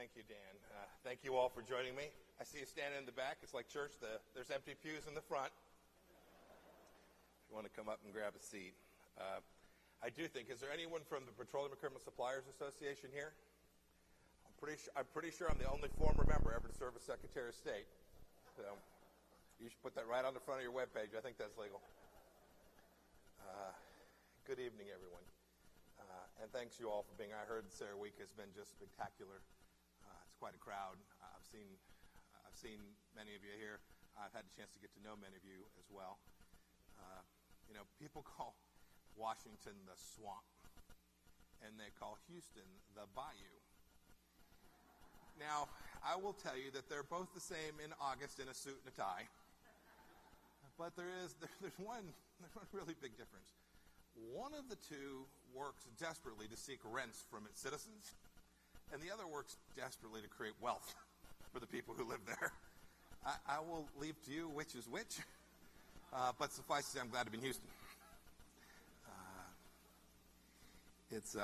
Thank you, Dan. Thank you all for joining me. I see you standing in the back. It's like church. There's empty pews in the front. If you want to come up and grab a seat. I do think, is there anyone from the Petroleum Equipment Suppliers Association here? I'm pretty sure I'm the only former member ever to serve as Secretary of State. So you should put that right on the front of your webpage. I think that's legal. Good evening, everyone. And thanks you all for being. I heard CERAWeek has been just spectacular. It's quite a crowd. I've seen many of you here. I've had a chance to get to know many of you as well. People call Washington the swamp, and they call Houston the bayou. Now, I will tell you that they're both the same in August in a suit and a tie. But there's one really big difference. One of the two works desperately to seek rents from its citizens, and the other works desperately to create wealth for the people who live there. I will leave to you which is which, but suffice to say, I'm glad to be in Houston. It's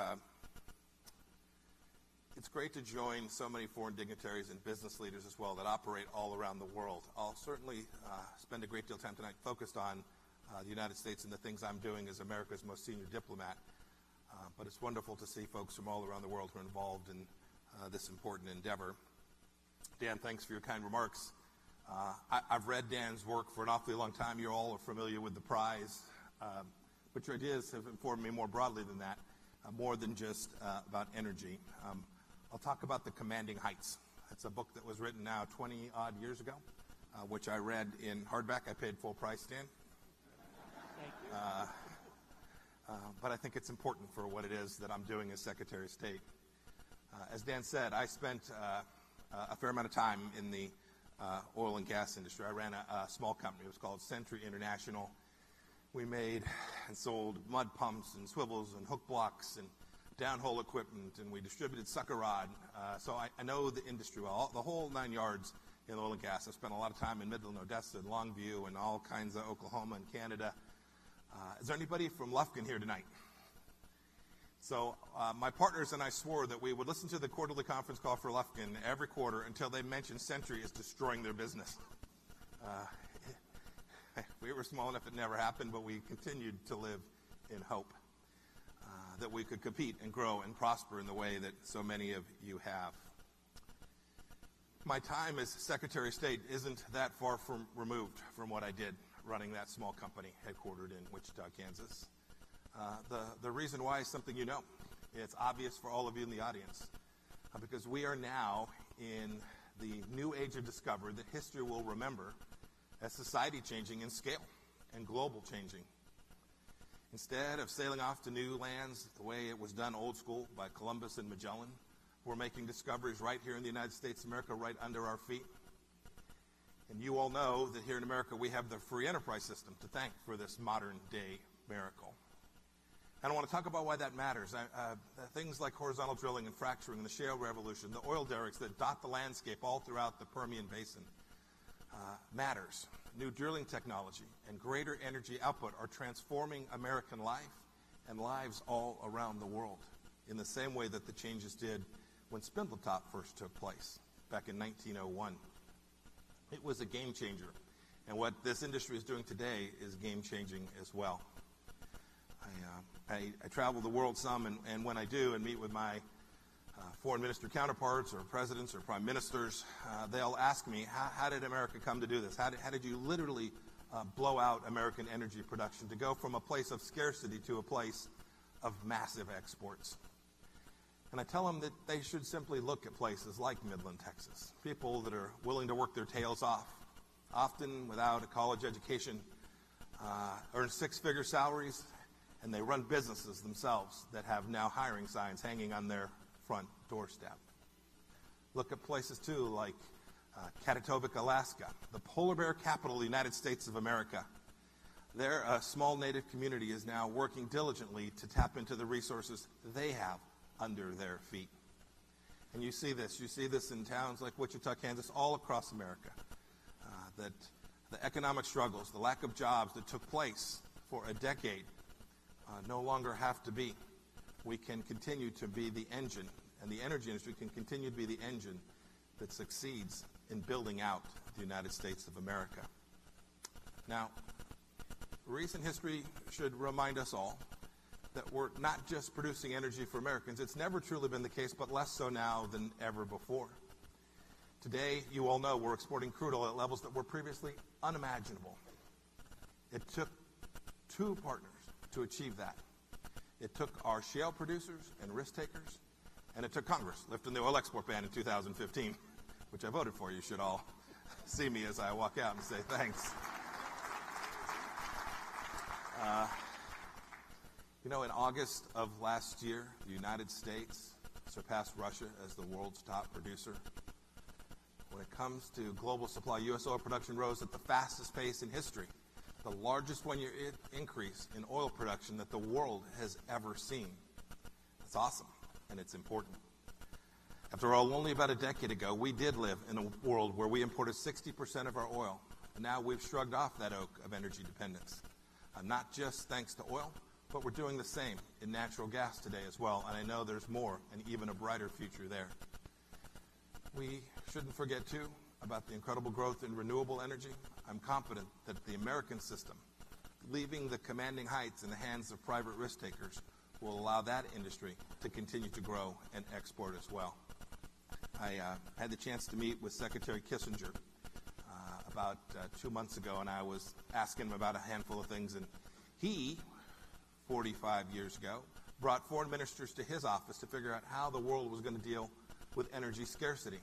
great to join so many foreign dignitaries and business leaders as well that operate all around the world. I'll certainly spend a great deal of time tonight focused on the United States and the things I'm doing as America's most senior diplomat. But it's wonderful to see folks from all around the world who are involved in this important endeavor. Dan, thanks for your kind remarks. I've read Dan's work for an awfully long time. You all are familiar with the prize. But your ideas have informed me more broadly than that, more than just about energy. I'll talk about The Commanding Heights. It's a book that was written now 20-odd years ago, which I read in hardback. I paid full price, Dan. Thank you. But I think it's important for what it is that I'm doing as Secretary of State. As Dan said, I spent a fair amount of time in the oil and gas industry. I ran a small company. It was called Century International. We made and sold mud pumps and swivels and hook blocks and downhole equipment, and we distributed sucker rod. So I know the industry well, the whole 9 yards in oil and gas. I spent a lot of time in Midland, Odessa, and Longview, and all kinds of Oklahoma and Canada. Is there anybody from Lufkin here tonight? So my partners and I swore that we would listen to the quarterly conference call for Lufkin every quarter until they mentioned Century is destroying their business. We were small enough it never happened, but we continued to live in hope that we could compete and grow and prosper in the way that so many of you have. My time as Secretary of State isn't that far removed from what I did running that small company headquartered in Wichita, Kansas. The reason why is something you know. It's obvious for all of you in the audience because we are now in the new age of discovery that history will remember as society changing in scale and global changing. Instead of sailing off to new lands the way it was done old school by Columbus and Magellan, we're making discoveries right here in the United States of America, right under our feet. And you all know that here in America we have the free enterprise system to thank for this modern day miracle. And I want to talk about why that matters. Things like horizontal drilling and fracturing, the shale revolution, the oil derricks that dot the landscape all throughout the Permian Basin matters. New drilling technology and greater energy output are transforming American life and lives all around the world in the same way that the changes did when Spindletop first took place back in 1901. It was a game changer, and what this industry is doing today is game changing as well. I travel the world some, and when I do and meet with my foreign minister counterparts or presidents or prime ministers, they'll ask me, how did America come to do this? How did you literally blow out American energy production to go from a place of scarcity to a place of massive exports? And I tell them that they should simply look at places like Midland, Texas. People that are willing to work their tails off, often without a college education, earn six-figure salaries, and they run businesses themselves that have now hiring signs hanging on their front doorstep. Look at places, too, like Katatowick, Alaska, the polar bear capital of the United States of America. There, a small native community is now working diligently to tap into the resources they have under their feet. And you see this in towns like Wichita, Kansas, all across America, that the economic struggles, the lack of jobs that took place for a decade no longer have to be. We can continue to be the engine and the energy industry can continue to be the engine that succeeds in building out the United States of America. Now, recent history should remind us all that we're not just producing energy for Americans. It's never truly been the case, but less so now than ever before. Today, you all know we're exporting crude oil at levels that were previously unimaginable. It took two partners to achieve that. It took our shale producers and risk takers, and it took Congress lifting the oil export ban in 2015, which I voted for. You should all see me as I walk out and say thanks. In August of last year, the United States surpassed Russia as the world's top producer. When it comes to global supply, U.S. oil production rose at the fastest pace in history, the largest one-year increase in oil production that the world has ever seen. It's awesome, and it's important. After all, only about a decade ago, we did live in a world where we imported 60% of our oil, and now we've shrugged off that oak of energy dependence. Not just thanks to oil, but we're doing the same in natural gas today as well, and I know there's more and even a brighter future there. We shouldn't forget, too, about the incredible growth in renewable energy. I'm confident that the American system, leaving the commanding heights in the hands of private risk takers, will allow that industry to continue to grow and export as well. I had the chance to meet with Secretary Kissinger about 2 months ago, and I was asking him about a handful of things, and he, 45 years ago, brought foreign ministers to his office to figure out how the world was going to deal with energy scarcity.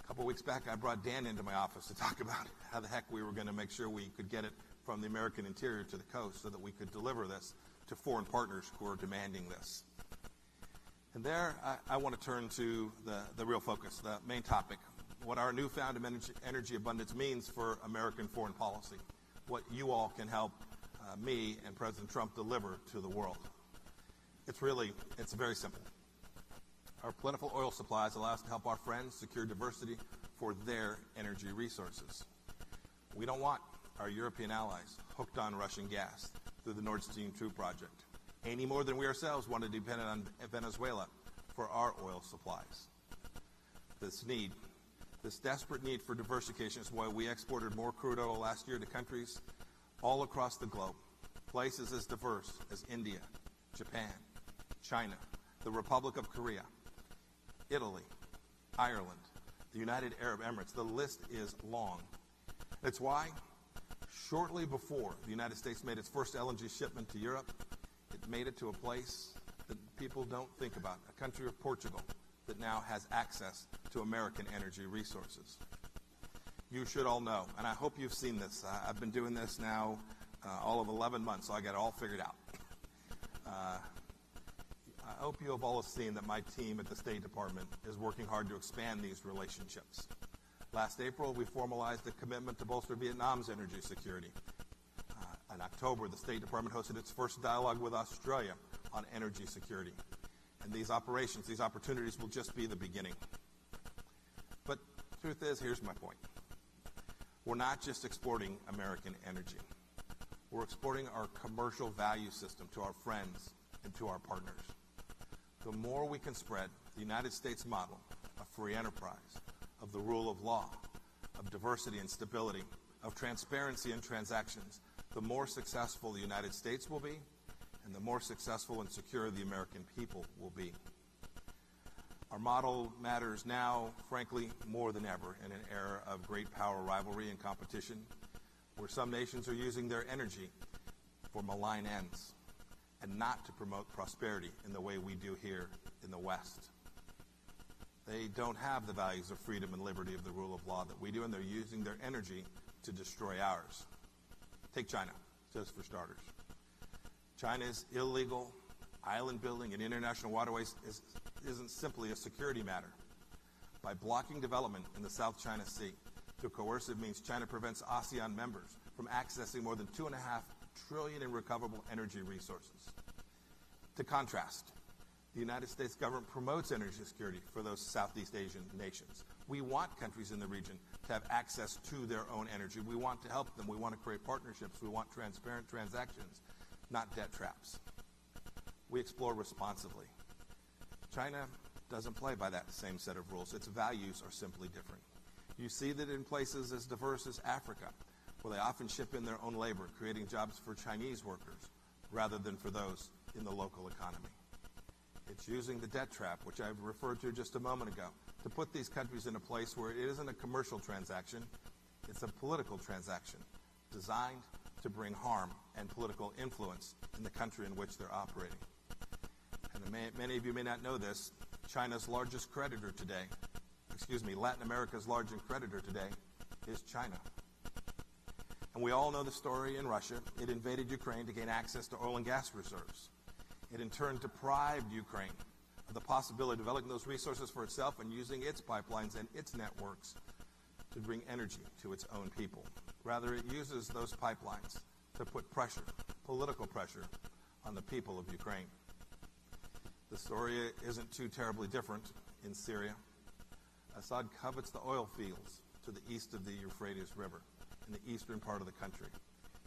A couple weeks back, I brought Dan into my office to talk about how the heck we were going to make sure we could get it from the American interior to the coast so that we could deliver this to foreign partners who are demanding this. And there, I want to turn to the real focus, the main topic, what our newfound energy abundance means for American foreign policy, what you all can help me and President Trump deliver to the world. It's very simple. Our plentiful oil supplies allow us to help our friends secure diversity for their energy resources. We don't want our European allies hooked on Russian gas through the Nord Stream 2 project, any more than we ourselves want to depend on Venezuela for our oil supplies. This desperate need for diversification is why we exported more crude oil last year to countries all across the globe, places as diverse as India, Japan, China, the Republic of Korea, Italy, Ireland, the United Arab Emirates. The list is long. It's why, shortly before the United States made its first LNG shipment to Europe, it made it to a place that people don't think about, a country of Portugal that now has access to American energy resources. You should all know, and I hope you've seen this. I've been doing this now all of 11 months, so I got it all figured out. I hope you have all seen that my team at the State Department is working hard to expand these relationships. Last April, we formalized a commitment to bolster Vietnam's energy security. In October, the State Department hosted its first dialogue with Australia on energy security. And these opportunities will just be the beginning. But the truth is, here's my point. We're not just exporting American energy. We're exporting our commercial value system to our friends and to our partners. The more we can spread the United States model of free enterprise, of the rule of law, of diversity and stability, of transparency in transactions, the more successful the United States will be, and the more successful and secure the American people will be. Our model matters now, frankly, more than ever in an era of great power rivalry and competition, where some nations are using their energy for malign ends and not to promote prosperity in the way we do here in the West. They don't have the values of freedom and liberty of the rule of law that we do, and they're using their energy to destroy ours. Take China, just for starters. China's illegal island building in international waterways isn't simply a security matter. By blocking development in the South China Sea through coercive means, China prevents ASEAN members from accessing more than $2.5 trillion in recoverable energy resources. To contrast, the United States government promotes energy security for those Southeast Asian nations. We want countries in the region to have access to their own energy. We want to help them. We want to create partnerships. We want transparent transactions, not debt traps. We explore responsibly. China doesn't play by that same set of rules. Its values are simply different. You see that in places as diverse as Africa, where they often ship in their own labor, creating jobs for Chinese workers rather than for those in the local economy. It's using the debt trap, which I referred to just a moment ago, to put these countries in a place where it isn't a commercial transaction, it's a political transaction designed to bring harm and political influence in the country in which they're operating. And many of you may not know this, China's largest creditor today, Latin America's largest creditor today is China. And we all know the story in Russia. It invaded Ukraine to gain access to oil and gas reserves. It in turn deprived Ukraine of the possibility of developing those resources for itself and using its pipelines and its networks to bring energy to its own people. Rather, it uses those pipelines to put pressure, political pressure, on the people of Ukraine. The story isn't too terribly different in Syria. Assad covets the oil fields to the east of the Euphrates River in the eastern part of the country.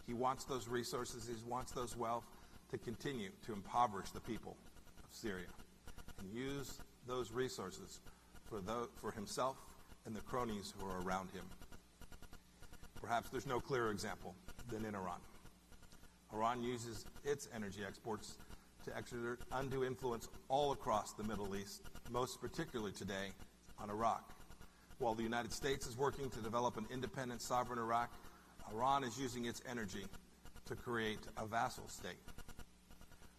He wants those resources, he wants those wealth to continue to impoverish the people of Syria and use those resources for himself and the cronies who are around him. Perhaps there's no clearer example than in Iran. Iran uses its energy exports to exert undue influence all across the Middle East, most particularly today on Iraq. While the United States is working to develop an independent, sovereign Iraq, Iran is using its energy to create a vassal state.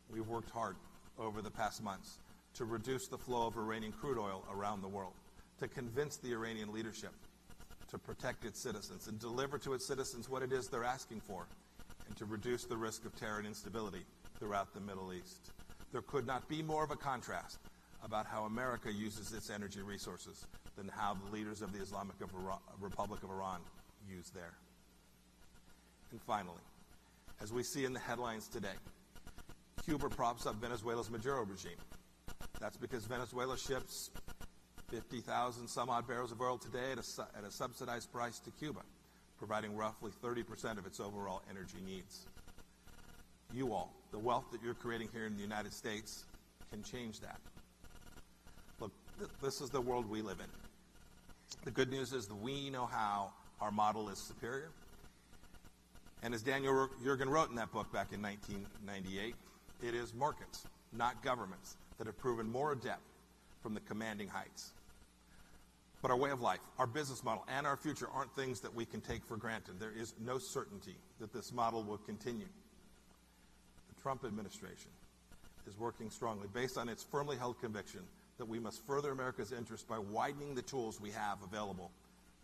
We've worked hard over the past months to reduce the flow of Iranian crude oil around the world, to convince the Iranian leadership to protect its citizens and deliver to its citizens what it is they're asking for, and to reduce the risk of terror and instability throughout the Middle East. There could not be more of a contrast about how America uses its energy resources than how the leaders of the Islamic Republic of Iran use theirs. And finally, as we see in the headlines today, Cuba props up Venezuela's Maduro regime. That's because Venezuela ships 50,000 some odd barrels of oil today at a subsidized price to Cuba, providing roughly 30% of its overall energy needs. You all, the wealth that you're creating here in the United States, can change that. Look, this is the world we live in. The good news is that we know how our model is superior. And as Daniel Yergin wrote in that book back in 1998, it is markets, not governments, that have proven more adept from the commanding heights. But our way of life, our business model, and our future aren't things that we can take for granted. There is no certainty that this model will continue. The Trump administration is working strongly based on its firmly held conviction that we must further America's interest by widening the tools we have available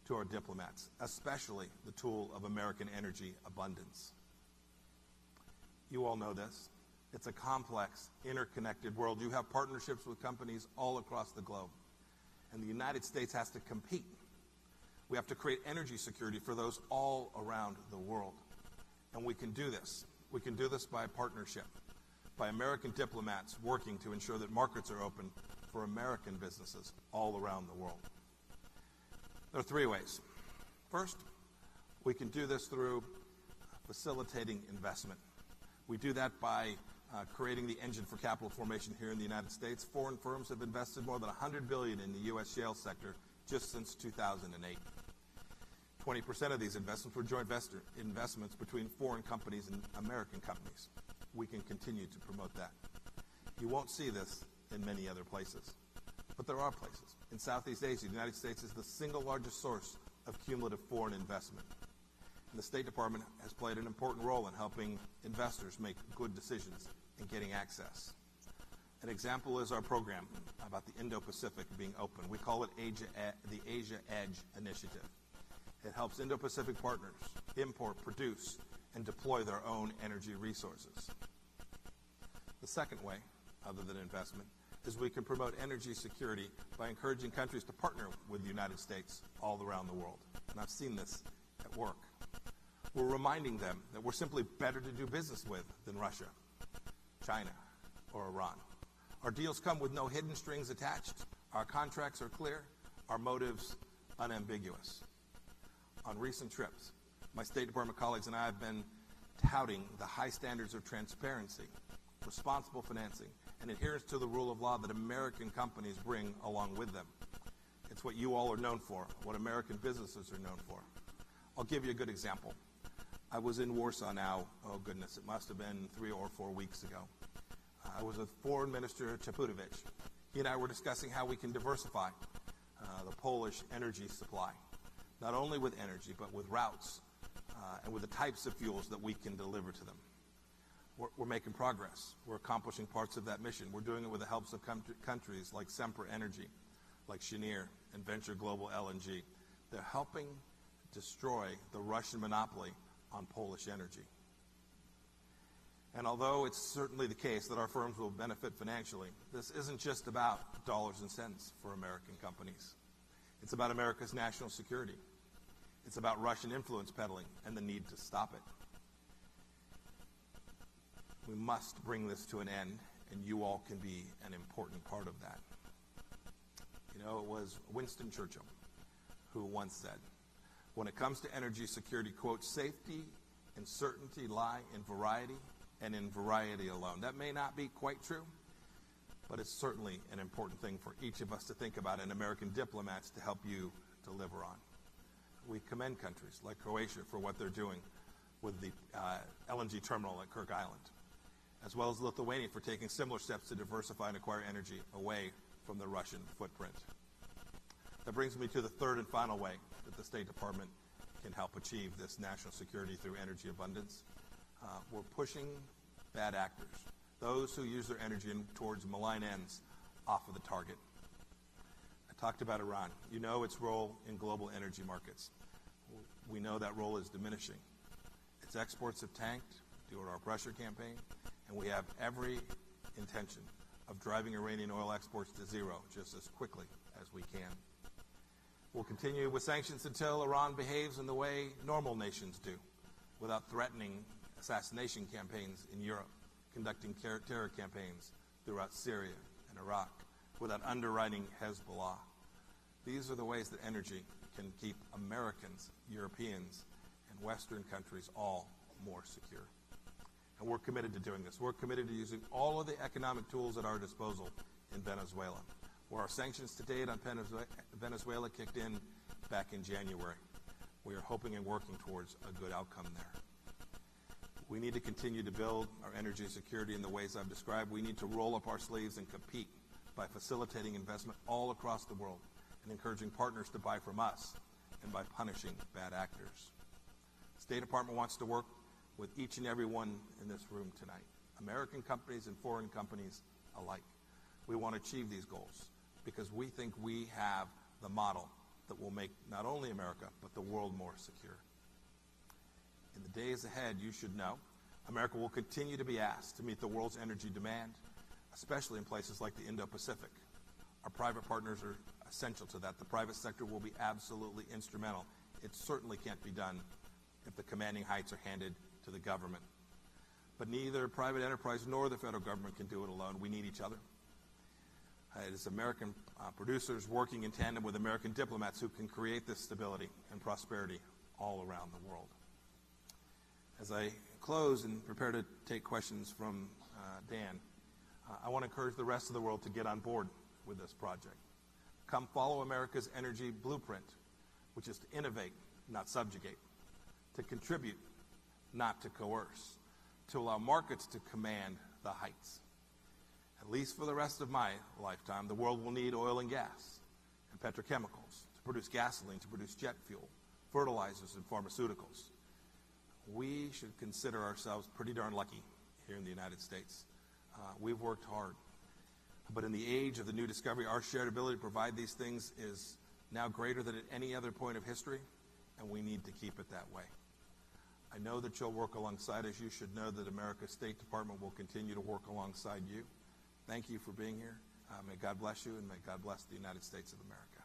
to our diplomats, especially the tool of American energy abundance. You all know this. It's a complex, interconnected world. You have partnerships with companies all across the globe. And the United States has to compete. We have to create energy security for those all around the world. And we can do this. We can do this by partnership, by American diplomats working to ensure that markets are open for American businesses all around the world. There are three ways. First, we can do this through facilitating investment. We do that by creating the engine for capital formation here in the United States. Foreign firms have invested more than $100 billion in the U.S. shale sector just since 2008. 20% of these investments were joint investments between foreign companies and American companies. We can continue to promote that. You won't see this in many other places, but there are places. In Southeast Asia, the United States is the single largest source of cumulative foreign investment. And the State Department has played an important role in helping investors make good decisions and getting access. An example is our program about the Indo-Pacific being open. We call it the Asia Edge Initiative. It helps Indo-Pacific partners import, produce, and deploy their own energy resources. The second way, other than investment, is we can promote energy security by encouraging countries to partner with the United States all around the world. And I've seen this at work. We're reminding them that we're simply better to do business with than Russia, China, or Iran. Our deals come with no hidden strings attached. Our contracts are clear. Our motives unambiguous. On recent trips, my State Department colleagues and I have been touting the high standards of transparency, responsible financing, and adherence to the rule of law that American companies bring along with them. It's what you all are known for, what American businesses are known for. I'll give you a good example. I was in Warsaw now, oh goodness, it must have been 3 or 4 weeks ago. I was with Foreign Minister Czaputowicz. He and I were discussing how we can diversify the Polish energy supply, not only with energy, but with routes and with the types of fuels that we can deliver to them. We're making progress. We're accomplishing parts of that mission. We're doing it with the help of countries like Sempra Energy, like Cheniere, and Venture Global LNG. They're helping destroy the Russian monopoly on Polish energy. And although it's certainly the case that our firms will benefit financially, this isn't just about dollars and cents for American companies. It's about America's national security. It's about Russian influence peddling and the need to stop it. We must bring this to an end, and you all can be an important part of that. You know, it was Winston Churchill who once said, when it comes to energy security, quote, safety and certainty lie in variety and in variety alone. That may not be quite true, but it's certainly an important thing for each of us to think about and American diplomats to help you deliver on. We commend countries like Croatia for what they're doing with the LNG terminal at Kirk Island, as well as Lithuania for taking similar steps to diversify and acquire energy away from the Russian footprint. That brings me to the third and final way that the State Department can help achieve this national security through energy abundance. We're pushing bad actors, those who use their energy towards malign ends, off of the target. I talked about Iran. You know its role in global energy markets. We know that role is diminishing. Its exports have tanked due to our pressure campaign, and we have every intention of driving Iranian oil exports to zero just as quickly as we can. We'll continue with sanctions until Iran behaves in the way normal nations do, without threatening assassination campaigns in Europe, conducting terror campaigns throughout Syria and Iraq, without underwriting Hezbollah. These are the ways that energy can keep Americans, Europeans, and Western countries all more secure. And we're committed to doing this. We're committed to using all of the economic tools at our disposal in Venezuela, where our sanctions to date on Venezuela kicked in back in January. We are hoping and working towards a good outcome there. We need to continue to build our energy security in the ways I've described. We need to roll up our sleeves and compete by facilitating investment all across the world and encouraging partners to buy from us and by punishing bad actors. The State Department wants to work with each and every one in this room tonight, American companies and foreign companies alike. We want to achieve these goals because we think we have the model that will make not only America, but the world more secure. In the days ahead, you should know, America will continue to be asked to meet the world's energy demand, especially in places like the Indo-Pacific. Our private partners are essential to that. The private sector will be absolutely instrumental. It certainly can't be done if the commanding heights are handed to the government. But neither private enterprise nor the federal government can do it alone. We need each other. It is American producers working in tandem with American diplomats who can create this stability and prosperity all around the world. As I close and prepare to take questions from Dan, I want to encourage the rest of the world to get on board with this project. Come follow America's energy blueprint, which is to innovate, not subjugate, to contribute, not to coerce, to allow markets to command the heights. At least for the rest of my lifetime, the world will need oil and gas and petrochemicals to produce gasoline, to produce jet fuel, fertilizers, and pharmaceuticals. We should consider ourselves pretty darn lucky here in the United States. We've worked hard. But in the age of the new discovery, our shared ability to provide these things is now greater than at any other point of history, and we need to keep it that way. I know that you'll work alongside us. You should know that America's State Department will continue to work alongside you. Thank you for being here. May God bless you, and may God bless the United States of America.